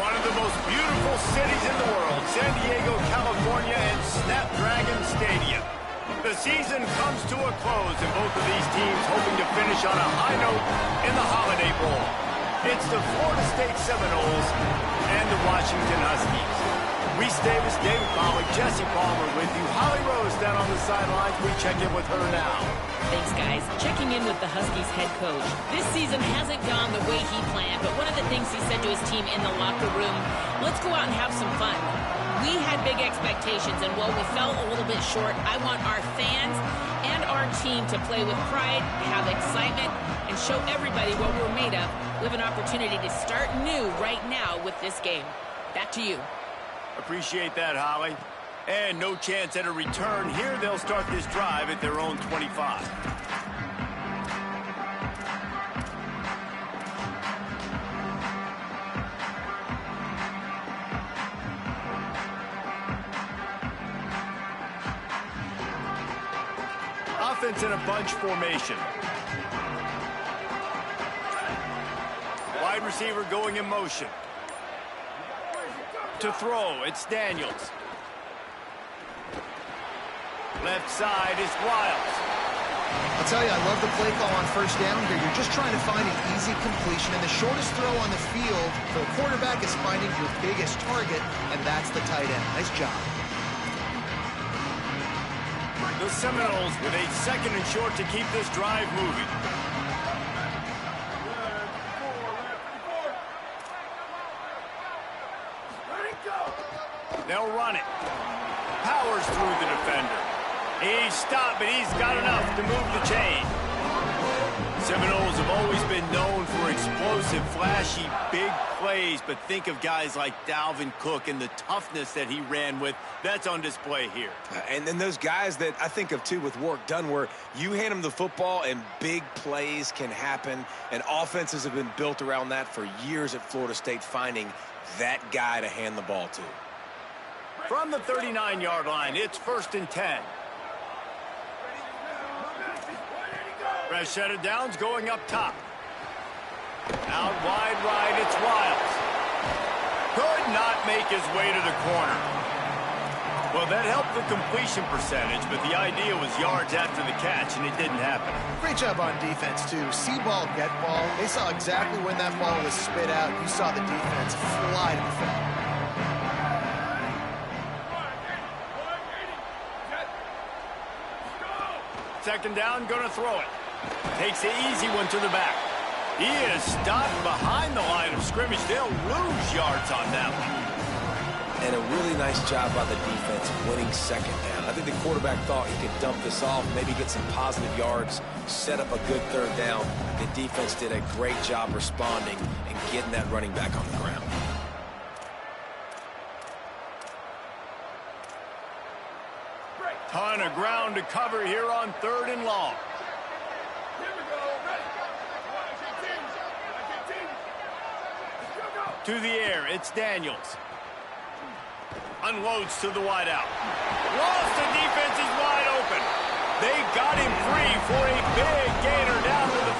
One of the most beautiful cities in the world, San Diego, California, and Snapdragon Stadium. The season comes to a close, and both of these teams hoping to finish on a high note in the Holiday Bowl. It's the Florida State Seminoles and the Washington Huskies. Reese Davis, David Pollack, Jesse Palmer with you. Holly Rose down on the sidelines. We check in with her now. Thanks, guys. Checking in with the Huskies head coach. This season hasn't gone the way he planned, but one of the things he said to his team in the locker room, let's go out and have some fun. We had big expectations, and while we fell a little bit short, I want our fans and our team to play with pride, have excitement, and show everybody what we're made of. We have an opportunity to start new right now with this game. Back to you. Appreciate that, Holly. And no chance at a return. Here they'll start this drive at their own 25. Offense in a bunch formation. Wide receiver going in motion. To throw, it's Daniels. Left side is Wiles. I'll tell you, I love the play call on first down here. You're just trying to find an easy completion, and the shortest throw on the field for a quarterback is finding your biggest target, and that's the tight end. Nice job. The Seminoles with a second and short to keep this drive moving. They'll run it. Powers through the defender. He's stopped, but he's got enough to move the chain. Seminoles have always been known for explosive, flashy, big plays, but think of guys like Dalvin Cook and the toughness that he ran with. That's on display here. And then those guys that I think of, too, with work done, where you hand them the football and big plays can happen, and offenses have been built around that for years at Florida State, finding that guy to hand the ball to. From the 39-yard line, it's 1st and 10. Fresh set of downs going up top. Out wide right, it's Wiles. Could not make his way to the corner. Well, that helped the completion percentage, but the idea was yards after the catch, and it didn't happen. Great job on defense, too. See ball, get ball. They saw exactly when that ball was spit out. You saw the defense fly to the front. Second down, gonna throw it. Takes the easy one to the back. He is stopped behind the line of scrimmage. They'll lose yards on that one. And a really nice job by the defense winning second down. I think the quarterback thought he could dump this off, maybe get some positive yards, set up a good third down. The defense did a great job responding and getting that running back on the ground. Ton of ground to cover here on 3rd and long. To the air, it's Daniels. Unloads to the wideout. Lost, the defense is wide open. They got him free for a big gainer down to the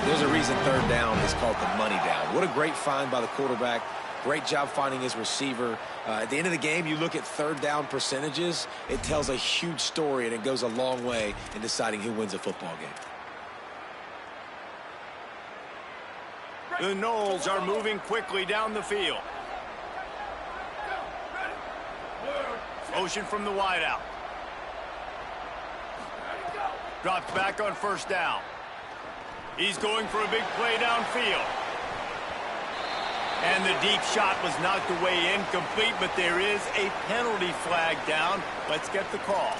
43. There's a reason 3rd down is called the money down. What a great find by the quarterback. Great job finding his receiver. At the end of the game, you look at 3rd down percentages. It tells a huge story, and it goes a long way in deciding who wins a football game. The Noles are moving quickly down the field. Motion from the wideout. Drops back on 1st down. He's going for a big play downfield. And the deep shot was knocked away incomplete, but there is a penalty flag down. Let's get the call.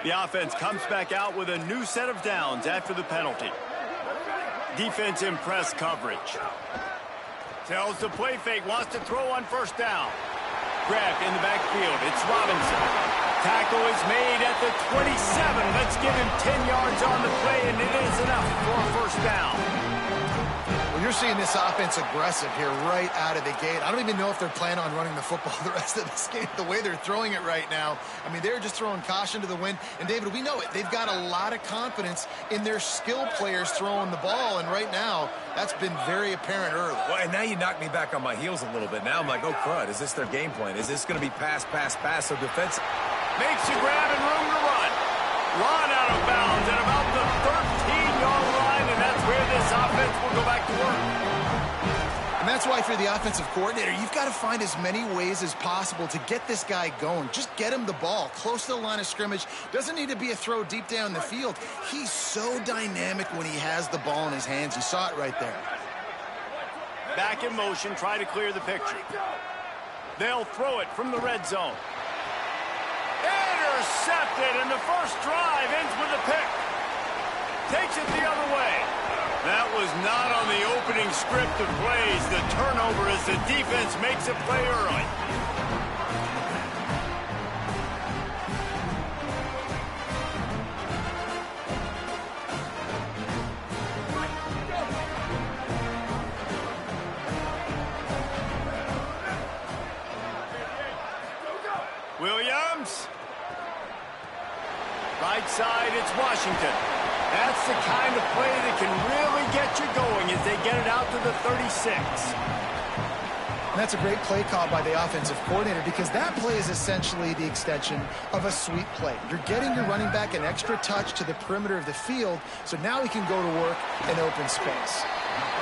The offense comes back out with a new set of downs after the penalty. Defense in press coverage. Tells the play fake, wants to throw on 1st down. Grabbed in the backfield, it's Robinson. Tackle is made at the 27. Let's give him 10 yards on the play, and it is enough for a 1st down. Well, you're seeing this offense aggressive here right out of the gate. I don't even know if they're planning on running the football the rest of this game, the way they're throwing it right now. I mean, they're just throwing caution to the wind. And, David, we know it. They've got a lot of confidence in their skill players throwing the ball, and right now, that's been very apparent early. Well, and now you knock me back on my heels a little bit. Now I'm like, oh, crud, is this their game plan? Is this going to be pass, pass, pass, so defense? Makes a grab and room to run. Run out of bounds at about the 13-yard line, and that's where this offense will go back to work. And that's why, if you're the offensive coordinator, you've got to find as many ways as possible to get this guy going. Just get him the ball close to the line of scrimmage. Doesn't need to be a throw deep down the field. He's so dynamic when he has the ball in his hands. You saw it right there. Back in motion, try to clear the picture. They'll throw it from the red zone. Intercepted, and the first drive ends with a pick. Takes it the other way. That was not on the opening script of plays. The turnover as the defense makes a play early. Williams. Right side, it's Washington. That's the kind of play that can really get you going as they get it out to the 36. And that's a great play call by the offensive coordinator, because that play is essentially the extension of a sweep play. You're getting your running back an extra touch to the perimeter of the field, so now he can go to work in open space.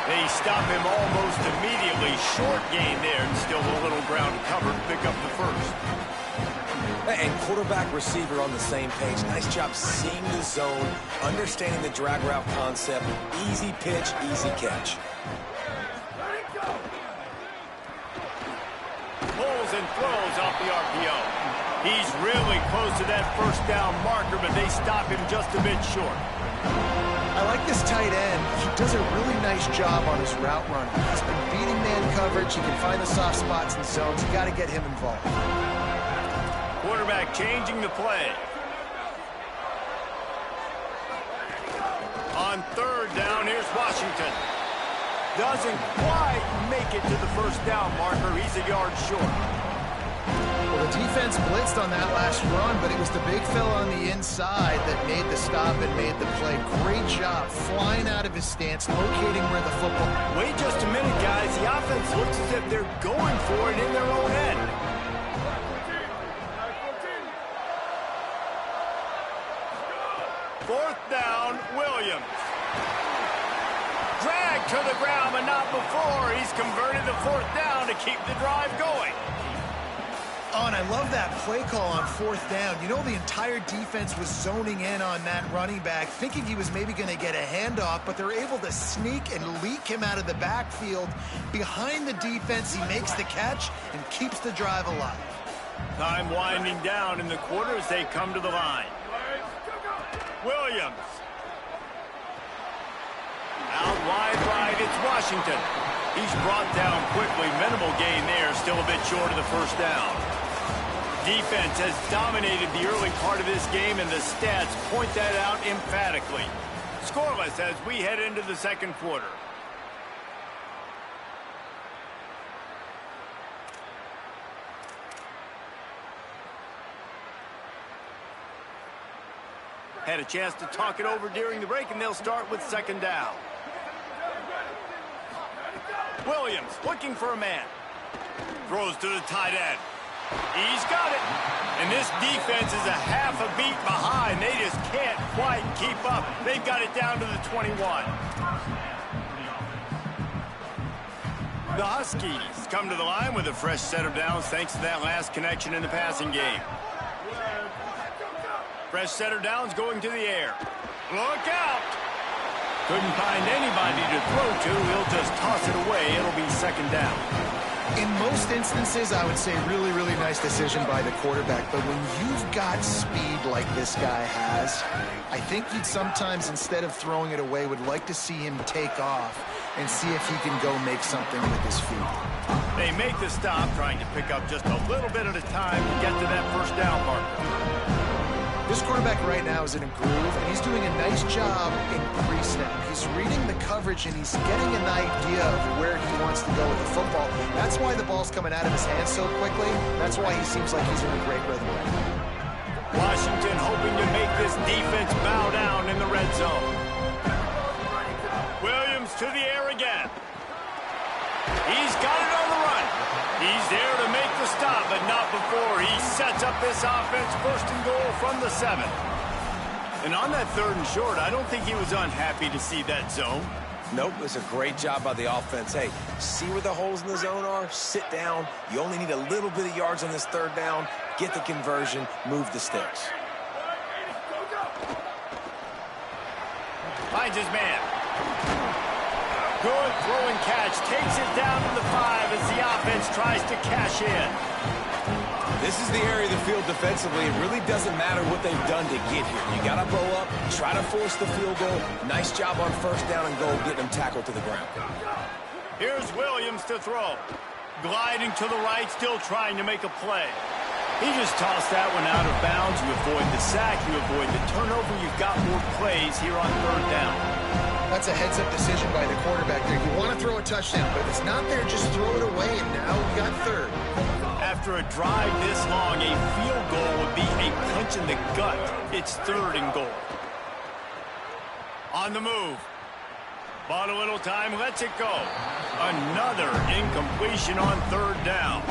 They stop him almost immediately. Short gain there, and still a little ground to cover to pick up the first. And quarterback, receiver on the same page. Nice job seeing the zone, understanding the drag route concept. Easy pitch, easy catch. Pulls and throws off the RPO. He's really close to that first down marker, but they stop him just a bit short. I like this tight end. He does a really nice job on his route running. He's been beating man coverage. He can find the soft spots and zones. You got to get him involved. Quarterback changing the play. On third down, here's Washington. Doesn't quite make it to the first down marker. He's a yard short. Well, the defense blitzed on that last run, but it was the big fella on the inside that made the stop and made the play. Great job flying out of his stance, locating where the football... Wait just a minute, guys. The offense looks as if they're going for it in their own end. Fourth down, Williams. Dragged to the ground, but not before. He's converted the fourth down to keep the drive going. Oh, and I love that play call on fourth down. You know, the entire defense was zoning in on that running back, thinking he was maybe going to get a handoff, but they're able to sneak and leak him out of the backfield. Behind the defense, he makes the catch and keeps the drive alive. Time winding down in the quarter as they come to the line. Williams. Out wide right, it's Washington. He's brought down quickly. Minimal gain there, still a bit short of the first down. Defense has dominated the early part of this game, and the stats point that out emphatically. Scoreless as we head into the second quarter. Had a chance to talk it over during the break, and they'll start with second down. Williams looking for a man. Throws to the tight end. He's got it. And this defense is a half a beat behind. They just can't quite keep up. They've got it down to the 21. The Huskies come to the line with a fresh set of downs thanks to that last connection in the passing game. Fresh set of downs going to the air. Look out! Couldn't find anybody to throw to. He'll just toss it away. It'll be second down. In most instances, I would say really, really nice decision by the quarterback. But when you've got speed like this guy has, I think you'd sometimes, instead of throwing it away, would like to see him take off and see if he can go make something with his feet. They make the stop, trying to pick up just a little bit at a time to get to that first down marker. This quarterback right now is in a groove, and he's doing a nice job in pre-snap. He's reading the coverage, and he's getting an idea of where he wants to go with the football. That's why the ball's coming out of his hands so quickly. That's why he seems like he's in a great rhythm right now. Washington hoping to make this defense bow down in the red zone. Williams to the air again. He's got it on the run. He's there to make the stop, but not before he sets up this offense. First and goal from the 7. And on that 3rd and short, I don't think he was unhappy to see that zone. Nope, it's a great job by the offense. Hey, see where the holes in the zone are? Sit down. You only need a little bit of yards on this 3rd down. Get the conversion. Move the sticks. Finds his man. Good throw and catch. Takes it down to the 5 as the offense tries to cash in. This is the area of the field defensively. It really doesn't matter what they've done to get here. You got to bow up, try to force the field goal. Nice job on 1st down and goal, getting them tackled to the ground. Here's Williams to throw. Gliding to the right, still trying to make a play. He just tossed that one out of bounds. You avoid the sack, you avoid the turnover. You've got more plays here on 3rd down. That's a heads-up decision by the quarterback there. You want to throw a touchdown, but if it's not there, just throw it away, and now we got 3rd. After a drive this long, a field goal would be a punch in the gut. It's 3rd and goal. On the move. Bought a little time, lets it go. Another incompletion on 3rd down.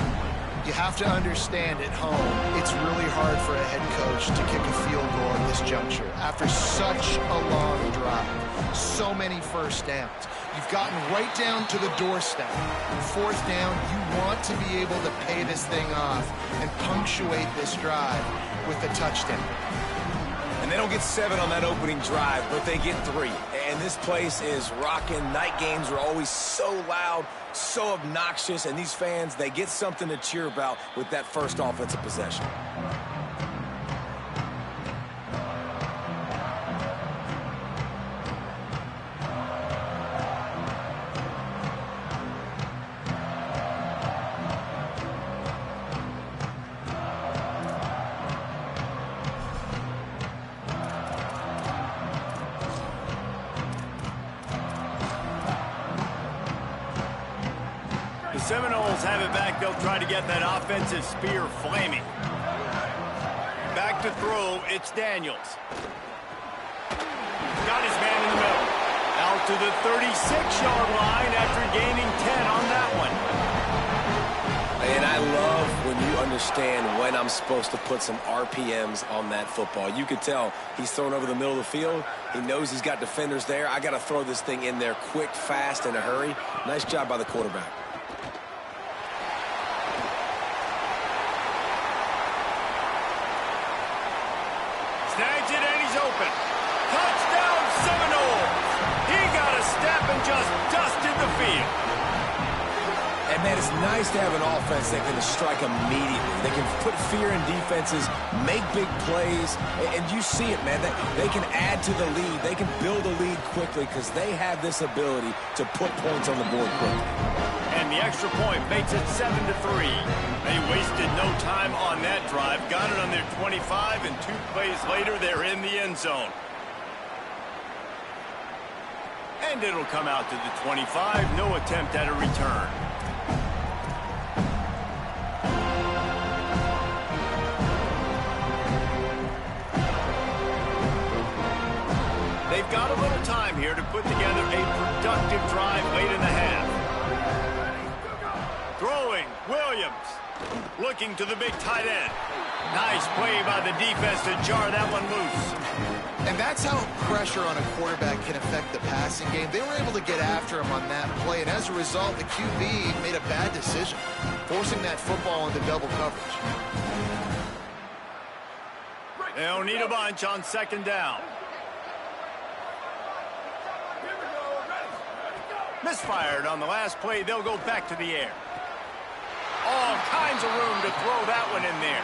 You have to understand at home, it's really hard for a head coach to kick a field goal at this juncture after such a long drive. So many 1st downs. You've gotten right down to the doorstep. 4th down, you want to be able to pay this thing off and punctuate this drive with a touchdown. And they don't get 7 on that opening drive, but they get 3. And this place is rocking. Night games are always so loud, so obnoxious, and these fans, they get something to cheer about with that 1st offensive possession. Seminoles have it back. They'll try to get that offensive spear flaming. Back to throw. It's Daniels. Got his man in the middle. Out to the 36-yard line after gaining 10 on that one. And I love when you understand when I'm supposed to put some RPMs on that football. You could tell he's thrown over the middle of the field. He knows he's got defenders there. I got to throw this thing in there quick, fast, in a hurry. Nice job by the quarterback. Snags it and he's open. Touchdown Seminoles! He got a step and just dusted the field. And, man, it's nice to have an offense that can strike immediately. They can put fear in defenses, make big plays, and you see it, man. They can add to the lead. They can build a lead quickly because they have this ability to put points on the board quickly. And the extra point makes it 7-3. They wasted no time on that drive. Got it on their 25, and 2 plays later, they're in the end zone. And it'll come out to the 25. No attempt at a return. They've got a little time here to put together a productive drive late in the half. Throwing, Williams. Looking to the big tight end. Nice play by the defense to jar that one loose. And that's how pressure on a quarterback can affect the passing game. They were able to get after him on that play, and as a result, the QB made a bad decision, forcing that football into double coverage. They'll need a bunch on 2nd down. Misfired on the last play. They'll go back to the air. All kinds of room to throw that one in there.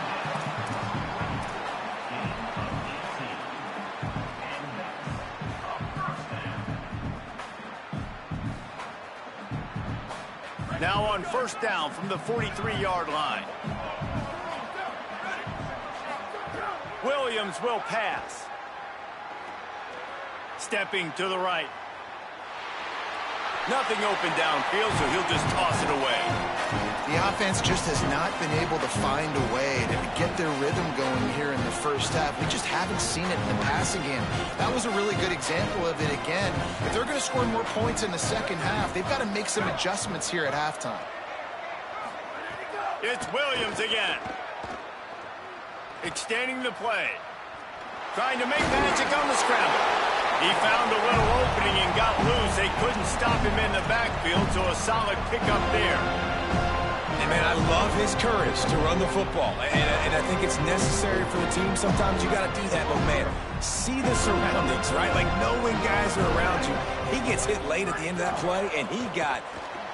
Now on 1st down from the 43-yard line. Williams will pass. Stepping to the right. Nothing open downfield, so he'll just toss it away. The offense just has not been able to find a way to get their rhythm going here in the first half. We just haven't seen it in the passing game. That was a really good example of it again. If they're going to score more points in the second half, they've got to make some adjustments here at halftime. It's Williams again. Extending the play. Trying to make magic on the scramble. He found a little opening and got loose. They couldn't stop him in the backfield, so a solid pickup there. And, man, I love his courage to run the football. And I think it's necessary for the team. Sometimes you got to do that. But, man, see the surroundings, right? Like, knowing guys are around you. He gets hit late at the end of that play, and he got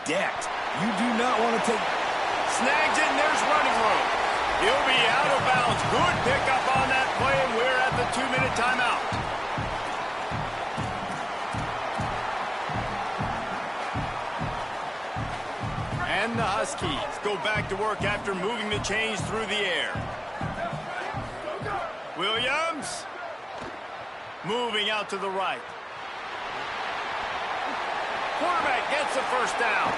decked. You do not want to take... Snags it, and there's running room. He'll be out of bounds. Good pickup on that play, and we're at the 2-minute timeout. And the Huskies go back to work after moving the chains through the air. Williams moving out to the right. Quarterback gets the first down.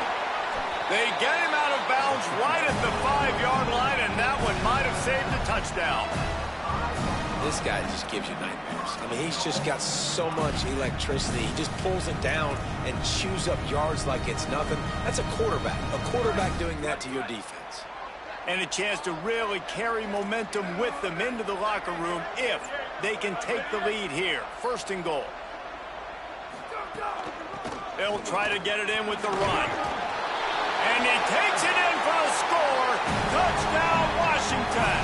They get him out of bounds right at the 5-yard line, and that one might have saved a touchdown. This guy just gives you nightmares. I mean, he's just got so much electricity. He just pulls it down and chews up yards like it's nothing. That's a quarterback doing that to your defense. And a chance to really carry momentum with them into the locker room if they can take the lead here. First and goal. They'll try to get it in with the run. And he takes it in for a score. Touchdown, Washington.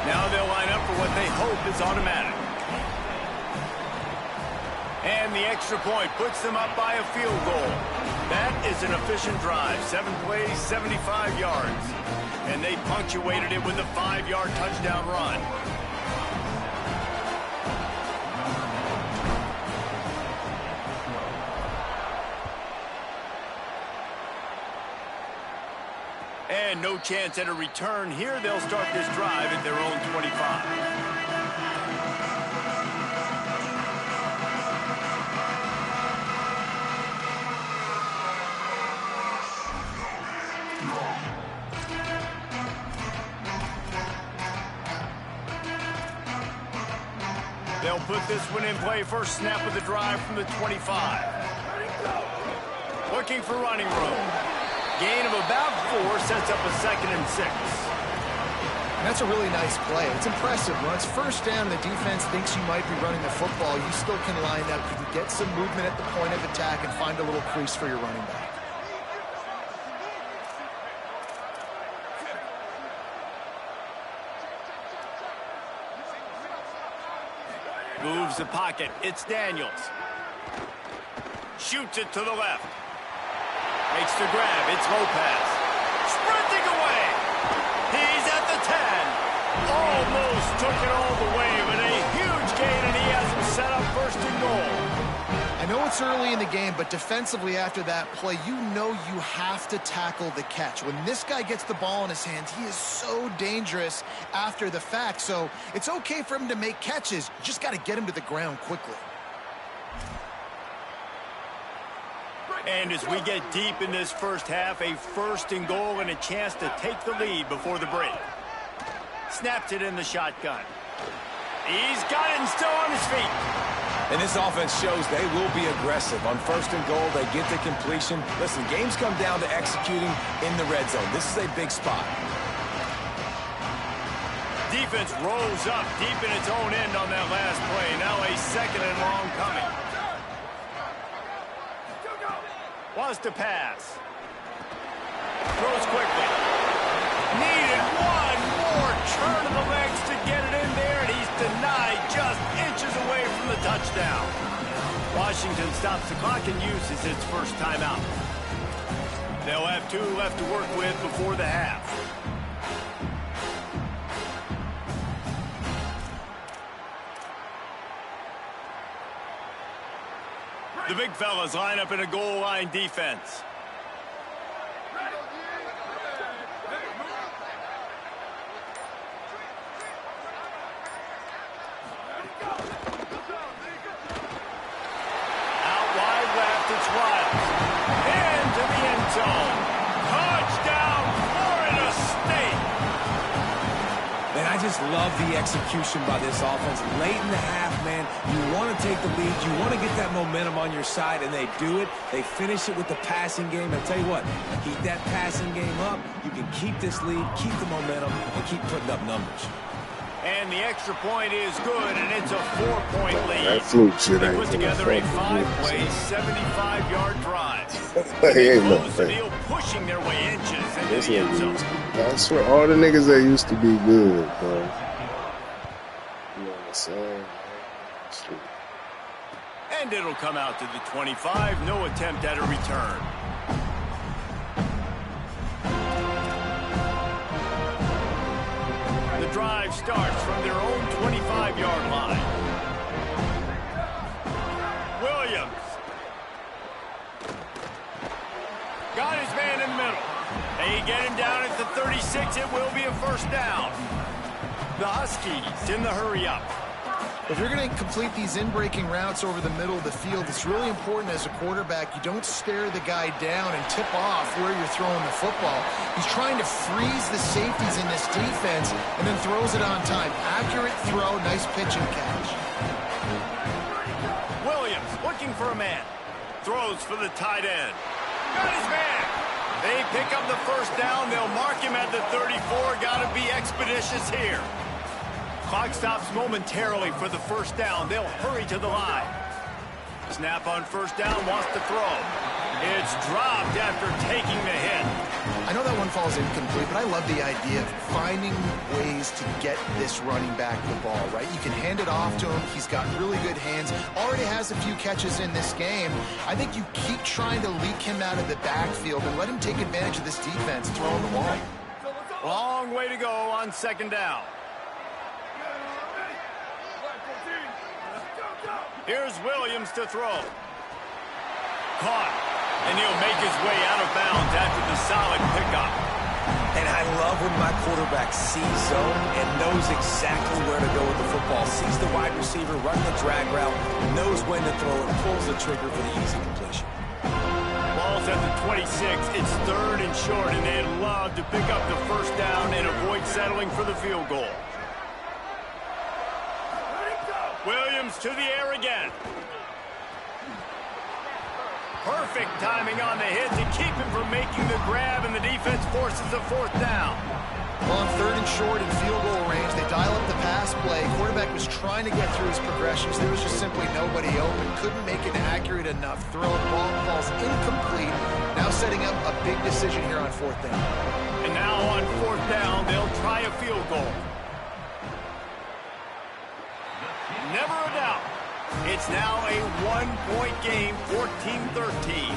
Now they'll line up for what they hope is automatic. And the extra point puts them up by a field goal. That is an efficient drive. 7 plays, 75 yards. And they punctuated it with a 5-yard touchdown run. And no chance at a return here. They'll start this drive at their own 25. They'll put this one in play. First snap of the drive from the 25. Looking for running room. Gain of about 4 sets up a 2nd and 6. That's a really nice play. It's impressive. When it's first down, the defense thinks you might be running the football. You still can line up. You can get some movement at the point of attack and find a little crease for your running back. Moves the pocket. It's Daniels. Shoots it to the left. Makes the grab. It's Lopez. Sprinting away. He's at the 10. Almost took it all the way, but a huge gain, and he has him set up first and goal. I know it's early in the game, but defensively after that play, you know you have to tackle the catch. When this guy gets the ball in his hands, he is so dangerous after the fact. So it's okay for him to make catches. You just got to get him to the ground quickly. And as we get deep in this first half, a first and goal and a chance to take the lead before the break. Snaps it in the shotgun. He's got it and still on his feet. And this offense shows they will be aggressive. On first and goal, they get the completion. Listen, games come down to executing in the red zone. This is a big spot. Defense rolls up deep in its own end on that last play. Now a 2nd and long coming. Wants to pass. Throws quickly. Needed one more turn of the legs to get it in there, and he's denied just inches away from the touchdown. Washington stops the clock and uses its first timeout. They'll have 2 left to work with before the half. The big fellas line up in a goal line defense. Out wide left, it's Riles. Into the end zone. Touchdown, Florida State. Man, I just love the execution by this offense. Late in the half, man, you want to take the lead. You want to get that momentum on your side, and they do it. They finish it with the passing game. I'll tell you what, keep that passing game up. You can keep this lead, keep the momentum, and keep putting up numbers. And the extra point is good, and it's a 4-point lead. That fluke shit They ain't put together a 5-play, 75-yard drive. He ain't no Close the thing. deal, pushing their way inches into This the end nigga zone. used to, I swear, all the niggas that used to be good, bro. You know what I'm saying? Shit. And it'll come out to the 25. No attempt at a return. The drive starts from their own 25-yard line. Williams. Got his man in the middle. They get him down at the 36. It will be a first down. The Huskies in the hurry-up. If you're going to complete these in-breaking routes over the middle of the field, it's really important as a quarterback you don't stare the guy down and tip off where you're throwing the football. He's trying to freeze the safeties in this defense and then throws it on time. Accurate throw, nice pitch and catch. Williams looking for a man. Throws for the tight end. Got his man. They pick up the first down. They'll mark him at the 34. Got to be expeditious here. Clock stops momentarily for the first down. They'll hurry to the line. Snap on first down, wants to throw. It's dropped after taking the hit. I know that one falls incomplete, but I love the idea of finding ways to get this running back the ball, right? You can hand it off to him. He's got really good hands. Already has a few catches in this game. I think you keep trying to leak him out of the backfield and let him take advantage of this defense throwing the ball. Long way to go on second down. Here's Williams to throw. Caught. And he'll make his way out of bounds after the solid pickup. And I love when my quarterback sees zone and knows exactly where to go with the football. Sees the wide receiver, running the drag route, knows when to throw it, pulls the trigger for the easy completion. Ball's at the 26. It's third and short, and they'd love to pick up the first down and avoid settling for the field goal. Williams to the air again. Perfect timing on the hit to keep him from making the grab, and the defense forces a fourth down. Well, on third and short in field goal range, they dial up the pass play. Quarterback was trying to get through his progressions. There was just simply nobody open. Couldn't make it accurate enough. Throw ball falls incomplete. Now setting up a big decision here on fourth down. And now on fourth down, they'll try a field goal. Never a doubt. It's now a one-point game, 14-13.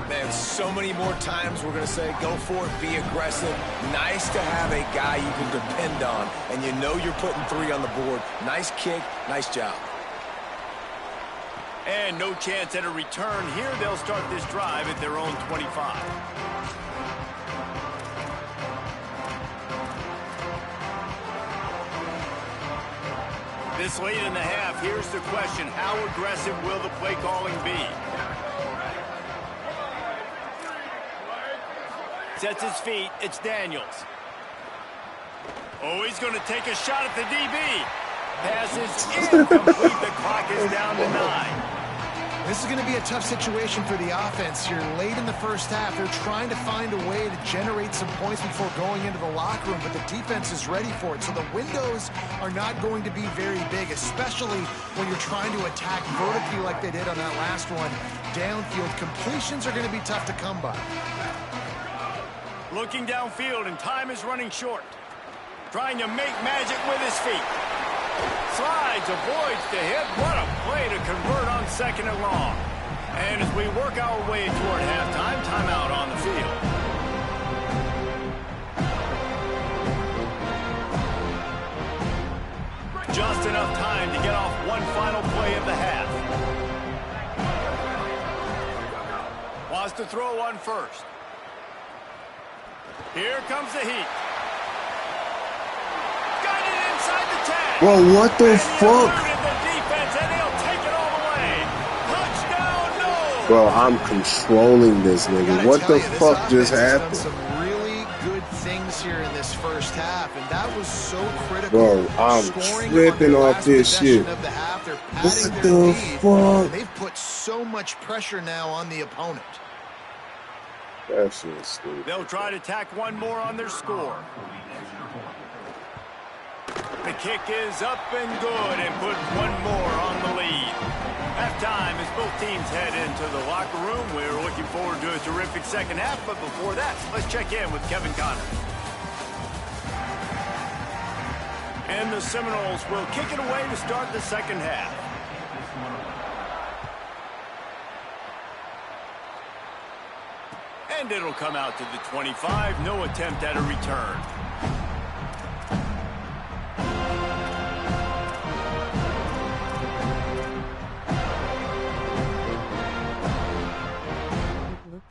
Man, so many more times we're going to say, go for it, be aggressive. Nice to have a guy you can depend on, and you know you're putting 3 on the board. Nice kick, nice job. And no chance at a return here. They'll start this drive at their own 25. This late in the half, here's the question. How aggressive will the play calling be? Sets his feet. It's Daniels. Oh, he's going to take a shot at the DB. Pass is incomplete. The clock is down to 9. This is going to be a tough situation for the offense here. Late in the first half, they're trying to find a way to generate some points before going into the locker room, but the defense is ready for it. So the windows are not going to be very big, especially when you're trying to attack vertically like they did on that last one. Downfield completions are going to be tough to come by. Looking downfield, and time is running short. Trying to make magic with his feet. Slides, avoids the hit. What a play to convert on second and long. And as we work our way toward halftime, timeout on the field. Just enough time to get off one final play of the half. Wants to throw one first. Here comes the heat. Got it inside the 10. Bro, what the And he fuck? eluded the defense, and he'll take it all the way. Touchdown, no. Bro, I'm controlling this I nigga. gotta What tell the you, this fuck offense just has done happened? some really good things here in this first half, and that was so critical. Bro, I'm Scoring tripping on the off last this possession shit. of the half, they're What padding their the lead, fuck? and they've put so much pressure now on the opponent. That shit's stupid. They'll try to tack one more on their score. The kick is up and good and put one more on the lead. Halftime as both teams head into the locker room. We're looking forward to a terrific second half, but before that, let's check in with Kevin Connor. And the Seminoles will kick it away to start the second half. And it'll come out to the 25. No attempt at a return.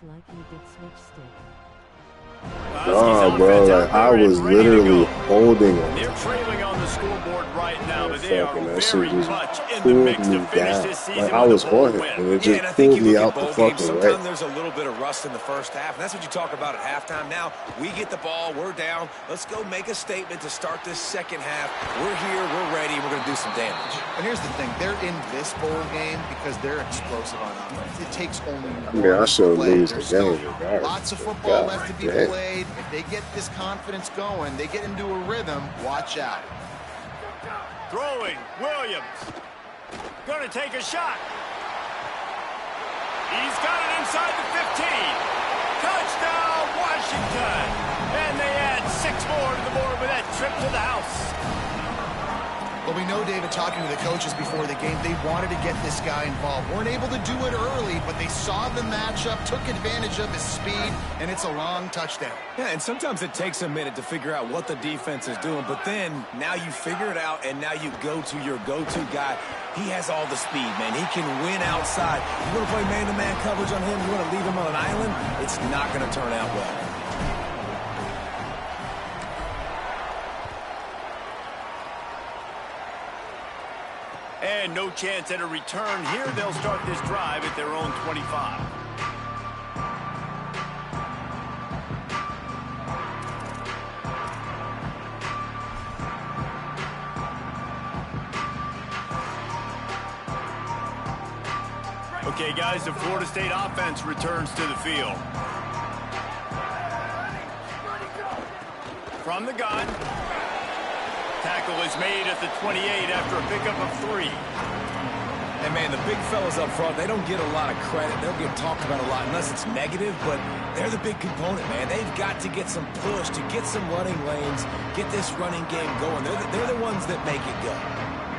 Like he did switch stick. Nah, bro, like I was literally holding him. They're trailing on the scoreboard right now, but they are Fucking that very shit just much in the pulled mix me to finish down. this season Like I with was a bold on him, win. and it Yeah, just and I think pulled you me look out at the bowl games, fucking way. sometimes there's a little bit of rust in the first half, and that's what you talk about at halftime. Now, we get the ball, we're down. Let's go make a statement to start this second half. We're here, we're ready, we're going to do some damage. And here's the thing, they're in this bowl game because they're explosive on offense. It takes only one mean, I should play. lose the There's still game regardless. lots of football God left to be damn. played. If they get this confidence going, they get into a rhythm, watch out. Throwing, Williams. Going to take a shot. He's got it inside the 15. Touchdown, Washington. And they add 6 more to the board with that trip to the house. Well, we know, David, talking to the coaches before the game, they wanted to get this guy involved. Weren't able to do it early, but they saw the matchup, took advantage of his speed, and it's a long touchdown. Yeah, and sometimes it takes a minute to figure out what the defense is doing, but then now you figure it out, and now you go to your go-to guy. He has all the speed, man. He can win outside. You want to play man-to-man coverage on him? You want to leave him on an island? It's not going to turn out well. And no chance at a return here. They'll start this drive at their own 25. Okay, guys, the Florida State offense returns to the field. From the gun. Tackle is made at the 28 after a pickup of 3. And, man, the big fellas up front, they don't get a lot of credit. They'll get talked about a lot unless it's negative, but they're the big component, man. They've got to get some push, to get some running lanes, get this running game going. They're the ones that make it go.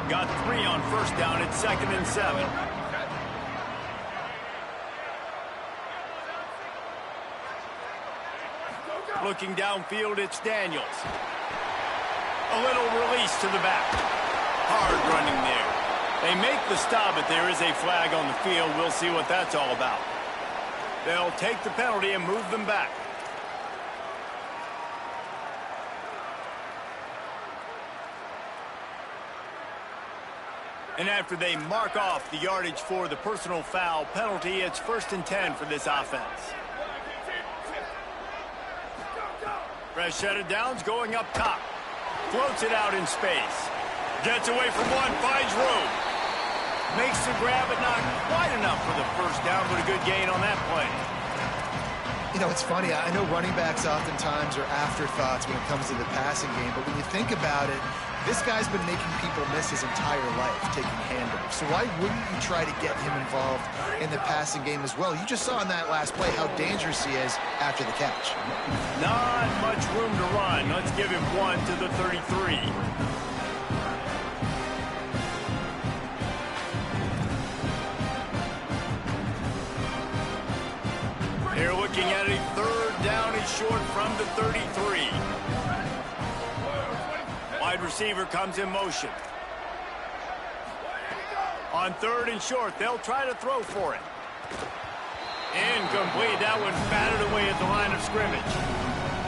Got 3 on first down at 2nd and 7. Looking downfield, it's Daniels. A little release to the back. Hard running there. They make the stop, but there is a flag on the field. We'll see what that's all about. They'll take the penalty and move them back. And after they mark off the yardage for the personal foul penalty, it's 1st and 10 for this offense. Fresh set of downs going up top. Floats it out in space. Gets away from one, finds room. Makes the grab, but not quite enough for the first down, but a good gain on that play. You know, it's funny. I know running backs oftentimes are afterthoughts when it comes to the passing game, but when you think about it, this guy's been making people miss his entire life taking handoffs. So why wouldn't you try to get him involved in the passing game as well? You just saw in that last play how dangerous he is after the catch. Not much room to run. Let's give him 1 to the 33. They're looking at a 3rd down and short from the 33. Wide receiver comes in motion. On 3rd and short, they'll try to throw for it. Incomplete. That one batted away at the line of scrimmage.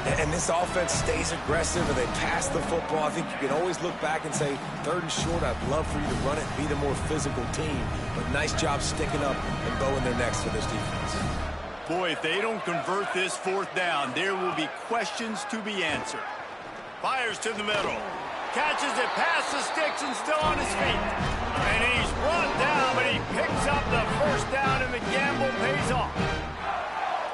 And this offense stays aggressive and they pass the football. I think you can always look back and say, 3rd and short, I'd love for you to run it and be the more physical team. But nice job sticking up and bowing their necks for this defense. Boy, if they don't convert this 4th down, there will be questions to be answered. Fires to the middle. Catches it past the sticks and still on his feet. And he's brought down, but he picks up the 1st down, and the gamble pays off.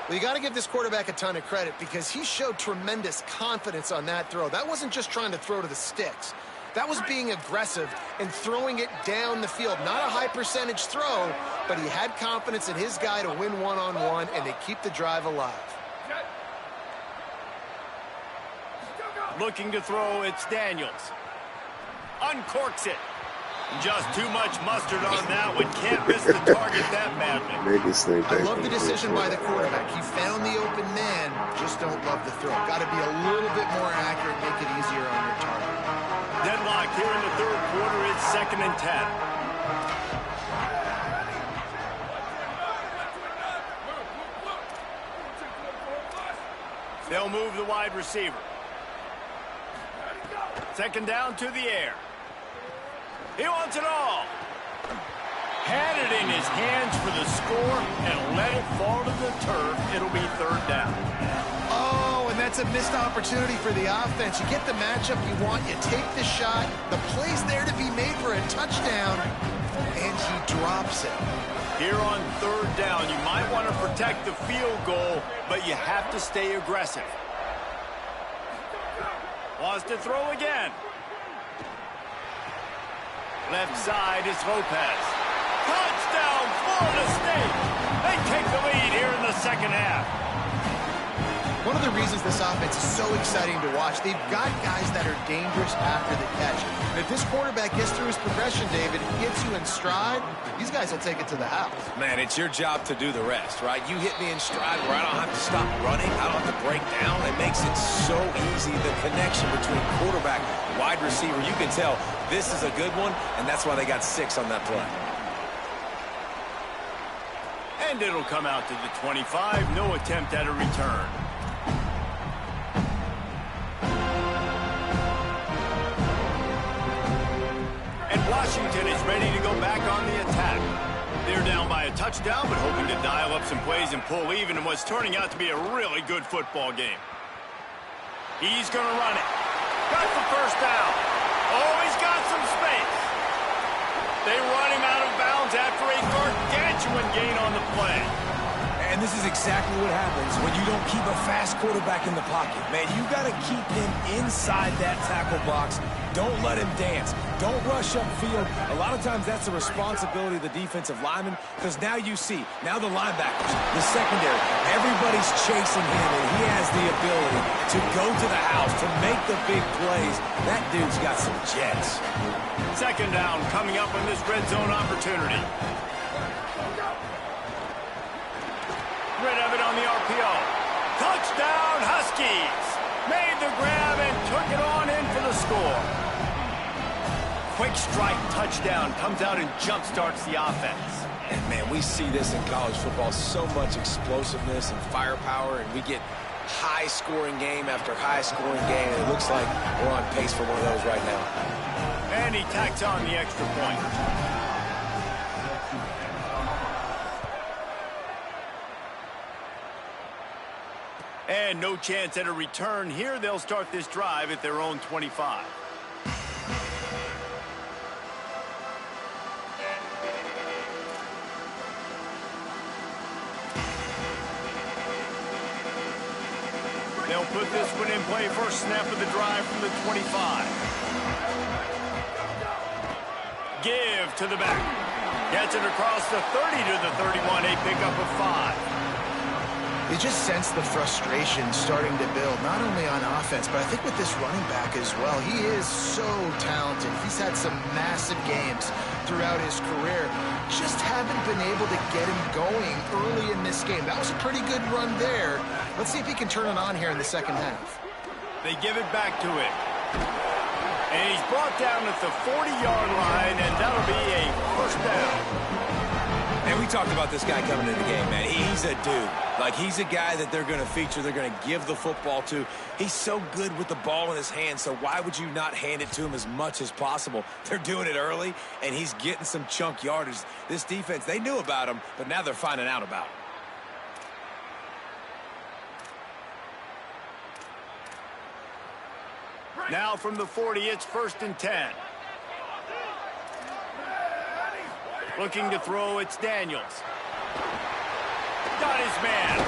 Well, you got to give this quarterback a ton of credit because he showed tremendous confidence on that throw. That wasn't just trying to throw to the sticks. That was being aggressive and throwing it down the field. Not a high percentage throw, but he had confidence in his guy to win one-on-one and to keep the drive alive. Looking to throw, it's Daniels. Uncorks it. Just too much mustard on that one. Can't miss the target that badly. I love the decision by the quarterback. He found the open man. Just don't love the throw. Got to be a little bit more accurate, make it easier on your target. Deadlock here in the 3rd quarter. It's 2nd and 10. They'll move the wide receiver. 2nd down to the air. He wants it all. Had it in his hands for the score and let it fall to the turf. It'll be 3rd down. Oh, and that's a missed opportunity for the offense. You get the matchup you want. You take the shot. The play's there to be made for a touchdown, and he drops it. Here on 3rd down, you might want to protect the field goal, but you have to stay aggressive. Wants to throw again. Left side is Lopez. Touchdown, Florida State. They take the lead here in the 2nd half. One of the reasons this offense is so exciting to watch, they've got guys that are dangerous after the catch. And if this quarterback gets through his progression, David, gets you in stride, these guys will take it to the house. Man, it's your job to do the rest, right? You hit me in stride where I don't have to stop running. I don't have to break down. It makes it so easy, the connection between quarterback and wide receiver. You can tell this is a good one, and that's why they got 6 on that play. And it'll come out to the 25. No attempt at a return. And Washington is ready to go back on the attack. They're down by a touchdown, but hoping to dial up some plays and pull even in what's turning out to be a really good football game. He's going to run it. Got the 1st down. Oh, he's got some space. They run him out of bounds after a gargantuan gain on the play. And this is exactly what happens when you don't keep a fast quarterback in the pocket. Man, you got to keep him inside that tackle box. Don't let him dance. Don't rush upfield. A lot of times that's a responsibility of the defensive lineman because now you see, now the linebackers, the secondary, everybody's chasing him, and he has the ability to go to the house, to make the big plays. That dude's got some jets. 2nd down coming up on this red zone opportunity. Rid of it on the RPO. Touchdown, Huskies. Made the grab and took it on in for the score. Quick strike touchdown comes out and jump-starts the offense. And, man, we see this in college football, so much explosiveness and firepower, and we get high-scoring game after high-scoring game, and it looks like we're on pace for one of those right now. And he tacks on the extra point. And no chance at a return here. They'll start this drive at their own 25. They'll put this one in play. First snap of the drive from the 25. Give to the back. Gets it across the 30 to the 31. A pickup of 5. You just sense the frustration starting to build, not only on offense, but I think with this running back as well. He is so talented. He's had some massive games throughout his career. Just haven't been able to get him going early in this game. That was a pretty good run there. Let's see if he can turn it on here in the 2nd half. They give it back to him. And he's brought down at the 40-yard line, and that'll be a 1st down. And we talked about this guy coming into the game, man. He's a dude. Like, he's a guy that they're going to feature, they're going to give the football to. He's so good with the ball in his hand, so why would you not hand it to him as much as possible? They're doing it early, and he's getting some chunk yardage. This defense, they knew about him, but now they're finding out about him. Now from the 40, it's 1st and 10. Looking to throw, it's Daniels. Got his man.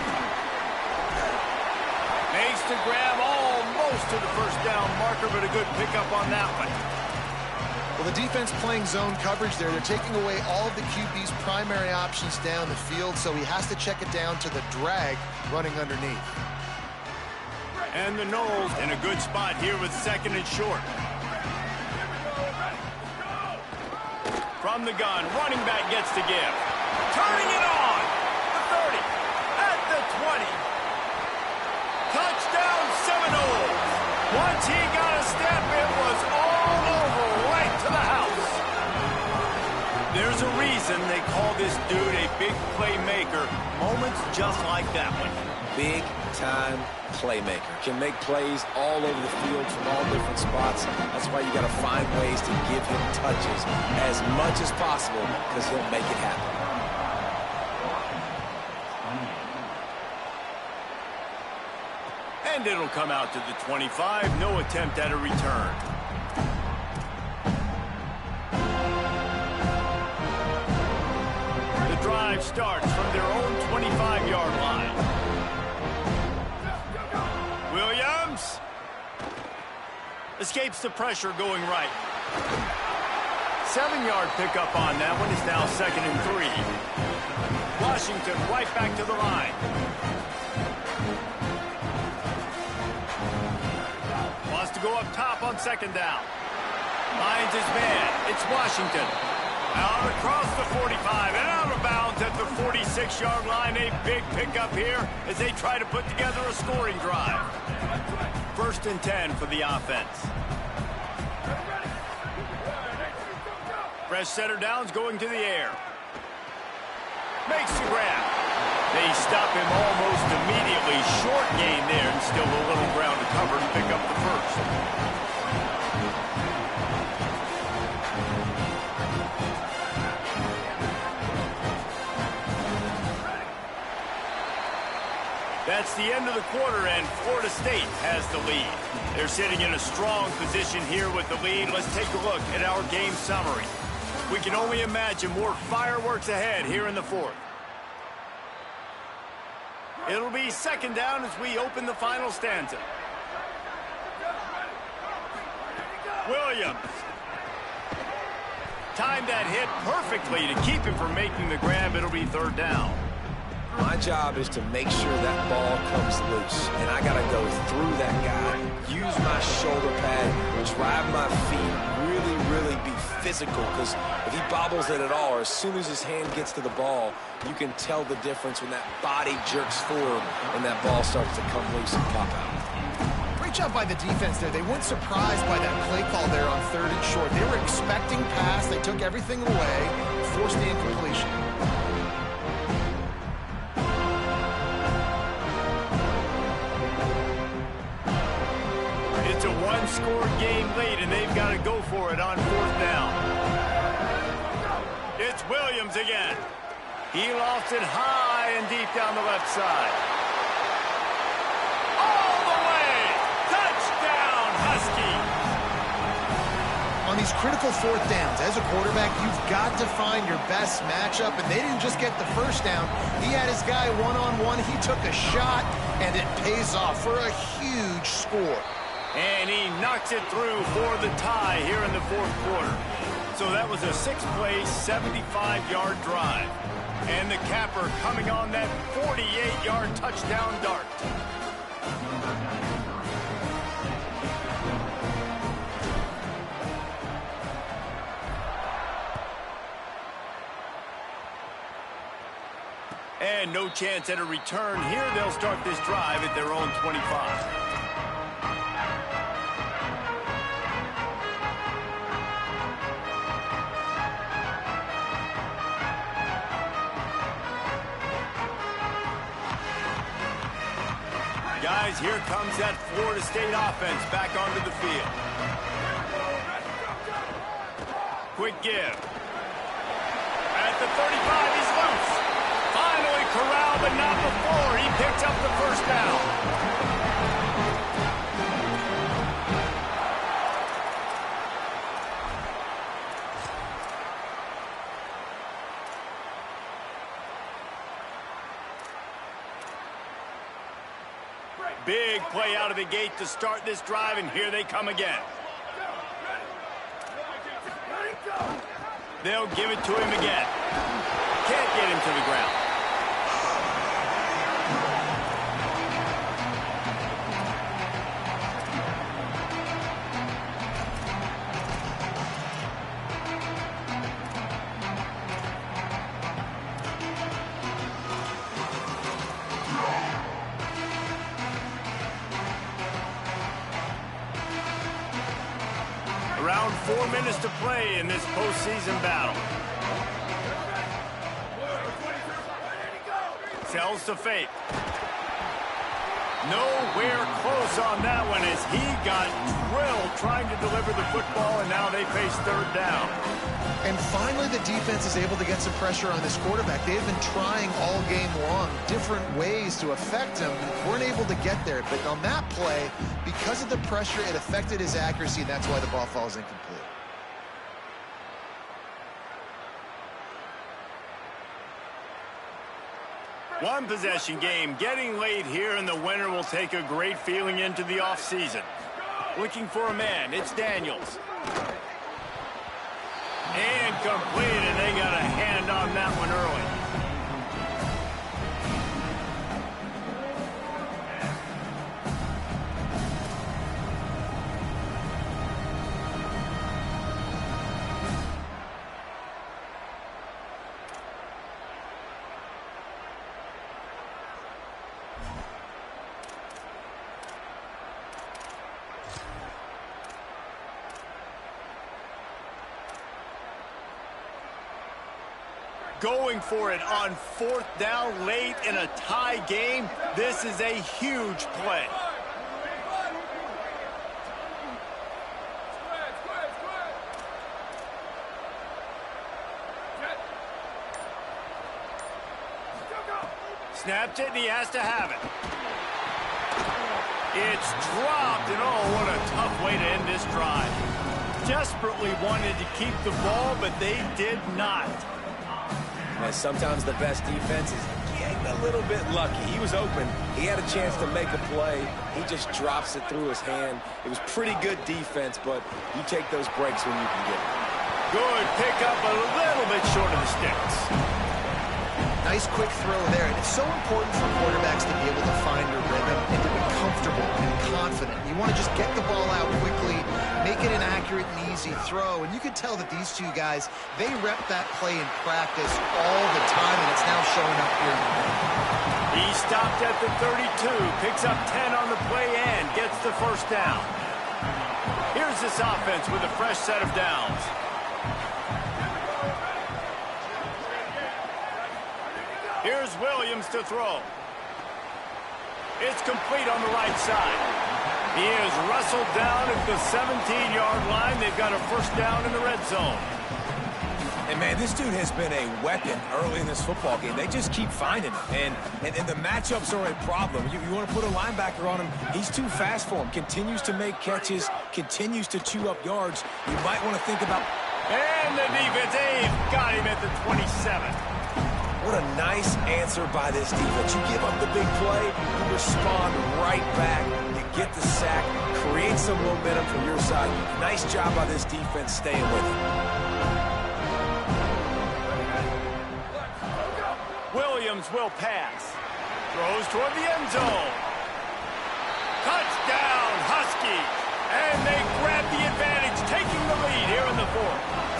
Makes the grab almost to the first down marker, but a good pickup on that one. Well, the defense playing zone coverage there. They're taking away all of the QB's primary options down the field, so he has to check it down to the drag running underneath. And the Knowles in a good spot here with 2nd and short. From the gun, running back gets to give. Turning it on. The 30. At the 20. Touchdown Seminoles. Once he got a step, it was all over right to the house. There's a reason they call this dude a big playmaker. Moments just like that one. Big-time playmaker. Can make plays all over the field from all different spots. That's why you got to find ways to give him touches as much as possible, because he'll make it happen. And it'll come out to the 25. No attempt at a return. The drive starts from their own 25-yard line. Williams escapes the pressure going right. 7-yard pickup on that one. Is now 2nd and 3. Washington right back to the line. Wants to go up top on 2nd down. Finds his man. It's Washington. Out across the 45 and out of bounds at the 46-yard line. A big pickup here as they try to put together a scoring drive. 1st and 10 for the offense. Fresh setter downs going to the air. Makes the grab. They stop him almost immediately. Short gain there and still a little ground to cover to pick up the 1st. That's the end of the quarter, and Florida State has the lead. They're sitting in a strong position here with the lead. Let's take a look at our game summary. We can only imagine more fireworks ahead here in the 4th. It'll be 2nd down as we open the final stanza. Williams. Timed that hit perfectly to keep him from making the grab. It'll be 3rd down. My job is to make sure that ball comes loose, and I got to go through that guy, use my shoulder pad, drive my feet, really be physical, because if he bobbles it at all, or as soon as his hand gets to the ball, you can tell the difference when that body jerks forward and that ball starts to come loose and pop out. Great job by the defense there. They weren't surprised by that play call there on 3rd and short. They were expecting pass. They took everything away, forced the incompletion. It's a one-score game late, and they've got to go for it on 4th down. It's Williams again. He lofts it high and deep down the left side. All the way! Touchdown, Huskies! On these critical 4th downs, as a quarterback, you've got to find your best matchup, and they didn't just get the 1st down. He had his guy one-on-one. He took a shot, and it pays off for a huge score. And he knocks it through for the tie here in the 4th quarter. So that was a 6-play, 75-yard drive. And the capper coming on that 48-yard touchdown dart. And no chance at a return here. They'll start this drive at their own 25. Guys, here comes that Florida State offense back onto the field. Quick give. At the 35, he's loose. Finally corralled, but not before. He picked up the first down. Big play out of the gate to start this drive, and here they come again. They'll give it to him again. Can't get him to the ground. Around 4 minutes to play in this postseason battle. Sells to fake. Nowhere close on that one as he got drilled trying to deliver the football, and now they face third down. And finally the defense is able to get some pressure on this quarterback. They've been trying all game long different ways to affect him. Weren't able to get there, but on that play, because of the pressure, it affected his accuracy, and that's why the ball falls incomplete. One possession game getting late here, and the winner will take a great feeling into the offseason. Looking for a man, it's Daniels. And complete, and they got a hand on that one early. Going for it on fourth down late in a tie game. This is a huge play. Snapped it, and he has to have it. It's dropped, and oh, what a tough way to end this drive. Desperately wanted to keep the ball, but they did not. And sometimes the best defense is getting a little bit lucky. He was open. He had a chance to make a play. He just drops it through his hand. It was pretty good defense, but you take those breaks when you can get them. Good pick up, a little bit short of the sticks. Nice quick throw there. And it's so important for quarterbacks to be able to find a rhythm and to be comfortable and confident. You want to just get the ball out quickly, make it an accurate and easy throw. And you can tell that these two guys, they rep that play in practice all the time, and it's now showing up here. He stopped at the 32, picks up 10 on the play and gets the first down. Here's this offense with a fresh set of downs. Here's Williams to throw. It's complete on the right side. He is wrestled down at the 17-yard line. They've got a first down in the red zone. And, man, this dude has been a weapon early in this football game. They just keep finding him. And the matchups are a problem. You want to put a linebacker on him, he's too fast for him. Continues to make catches, continues to chew up yards. You might want to think about... And the defense, they've got him at the 27. What a nice answer by this defense. You give up the big play, you respond right back, you get the sack, create some momentum from your side. Nice job by this defense staying with it. Williams will pass. Throws toward the end zone. Touchdown, Huskies. And they grab the advantage, taking the lead here in the fourth.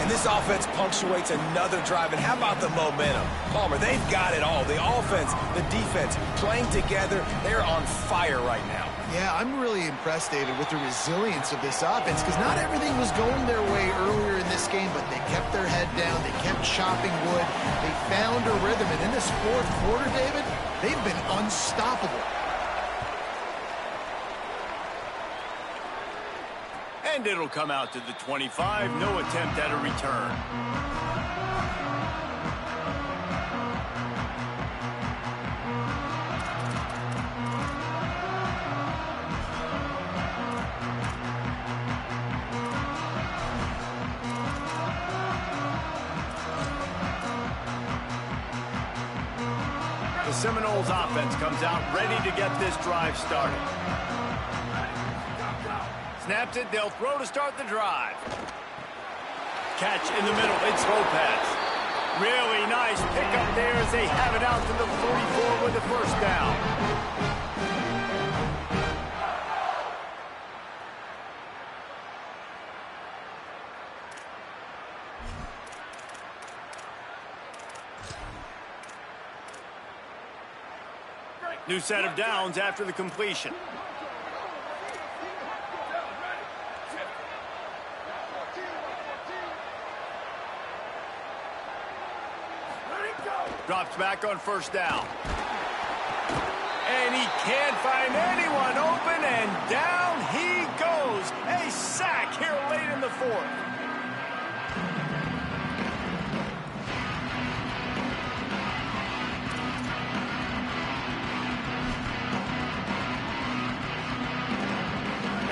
And this offense punctuates another drive. And how about the momentum? Palmer, they've got it all. The offense, the defense, playing together. They're on fire right now. Yeah, I'm really impressed, David, with the resilience of this offense, because not everything was going their way earlier in this game, but they kept kept their head down. They kept chopping wood. They found a rhythm. And in this fourth quarter, David, they've been unstoppable. And it'll come out to the 25. No attempt at a return. The Seminoles offense comes out ready to get this drive started. Snaps it, they'll throw to start the drive. Catch in the middle, it's Lopez. Really nice pickup there as they have it out to the 44 with the first down. New set of downs after the completion. Drops back on first down. And he can't find anyone open, and down he goes. A sack here late in the fourth.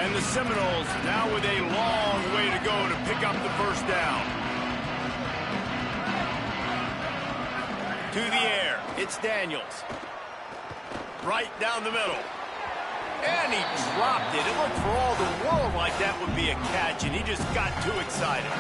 And the Seminoles now with a long way to go to pick up the first down. To the air, it's Daniels. Right down the middle. And he dropped it. It looked for all the world like that would be a catch, and he just got too excited.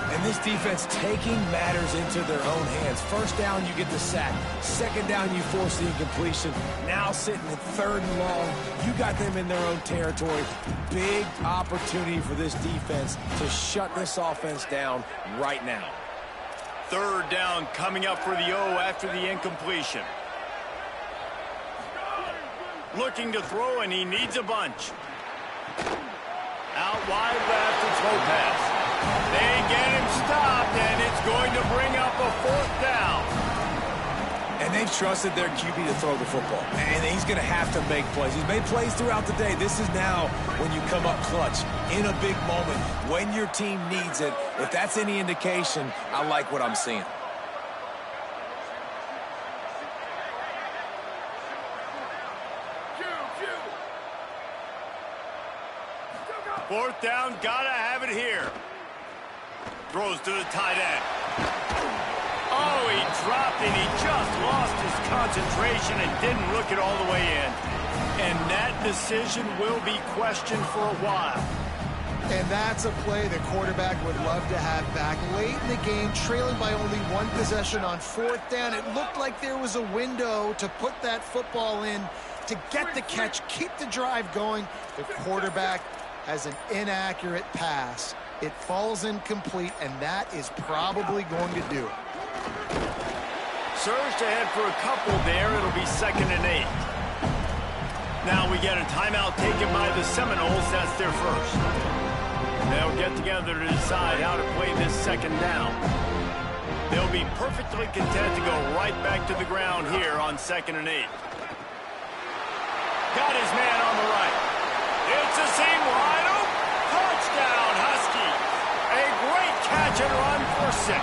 And this defense taking matters into their own hands. First down, you get the sack. Second down, you force the incompletion. Now sitting at third and long, you got them in their own territory. Big opportunity for this defense to shut this offense down right now. Third down coming up for the O after the incompletion. Looking to throw, and he needs a bunch. Out wide left, it's Lopez. They get him stopped, and it's going to bring up a fourth down. And they've trusted their QB to throw the football. And he's going to have to make plays. He's made plays throughout the day. This is now when you come up clutch in a big moment when your team needs it. If that's any indication, I like what I'm seeing. Fourth down, gotta have it here. Throws to the tight end. Oh, he dropped it. He just lost his concentration and didn't look it all the way in. And that decision will be questioned for a while. And that's a play the quarterback would love to have back. Late in the game, trailing by only one possession on fourth down, it looked like there was a window to put that football in, to get the catch, keep the drive going. The quarterback has an inaccurate pass. It falls incomplete, and that is probably going to do it. Surged ahead for a couple there. It'll be 2nd and 8. Now we get a timeout taken by the Seminoles. That's their first. They'll get together to decide how to play this second down. They'll be perfectly content to go right back to the ground here on 2nd and 8. Got his man on the right. It's a seam wide open. Touchdown, Huskies. A great catch and run for 6.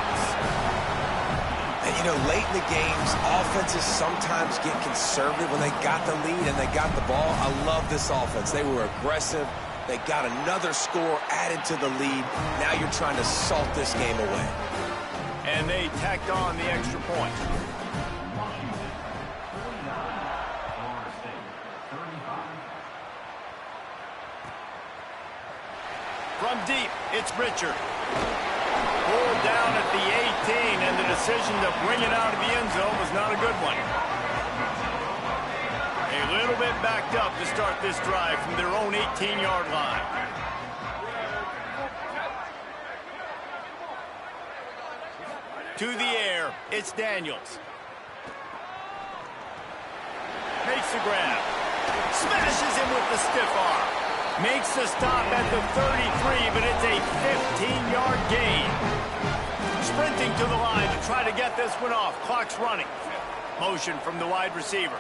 And, you know, late in the games, offenses sometimes get conservative when they got the lead and they got the ball. I love this offense. They were aggressive. They got another score added to the lead. Now you're trying to salt this game away. And they tacked on the extra point. From deep, it's Richard. Pulled down at the 18, and the decision to bring it out of the end zone was not a good one. A little bit backed up to start this drive from their own 18-yard line. To the air, it's Daniels. Makes the grab. Smashes him with the stiff arm. Makes the stop at the 33, but it's a 15-yard gain. sprinting to the line to try to get this one off. Clock's running. Motion from the wide receiver.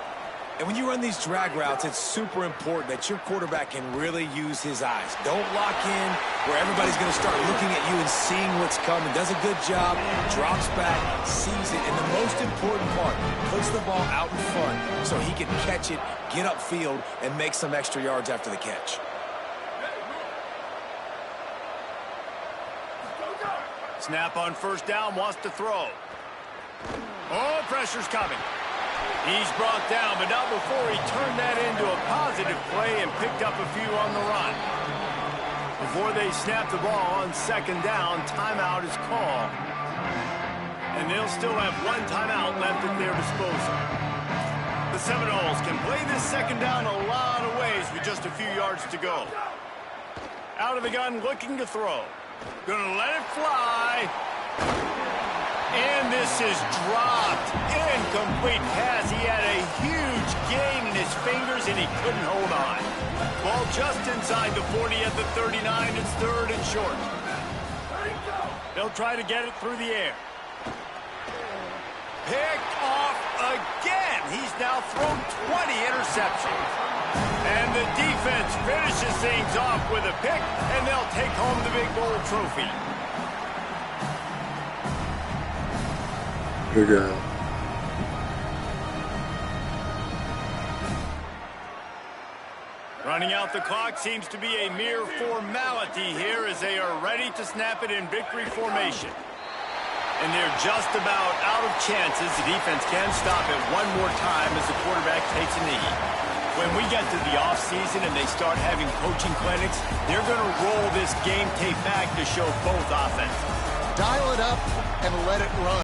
And when you run these drag routes, it's super important that your quarterback can really use his eyes. Don't lock in where everybody's going to start looking at you and seeing what's coming. Does a good job, drops back, sees it, and the most important part, puts the ball out in front so he can catch it, get upfield, and make some extra yards after the catch. Snap on first down, wants to throw. Oh, pressure's coming. He's brought down, but not before he turned that into a positive play and picked up a few on the run. Before they snap the ball on second down, timeout is called. And they'll still have one timeout left at their disposal. The Seminoles can play this second down a lot of ways with just a few yards to go. Out of the gun, looking to throw. Gonna let it fly. And this is dropped. Incomplete pass. He had a huge gain in his fingers, and he couldn't hold on. Ball just inside the 40 at the 39. It's third and short. They'll try to get it through the air. Picked off again. He's now thrown 20 interceptions. And the defense finishes things off with a pick, and they'll take home the Big Bowl trophy. Good guy. Running out the clock seems to be a mere formality here as they are ready to snap it in victory formation. And they're just about out of chances. The defense can stop it one more time as the quarterback takes a knee. When we get to the offseason and they start having coaching clinics, they're going to roll this game tape back to show both offenses. Dial it up and let it run.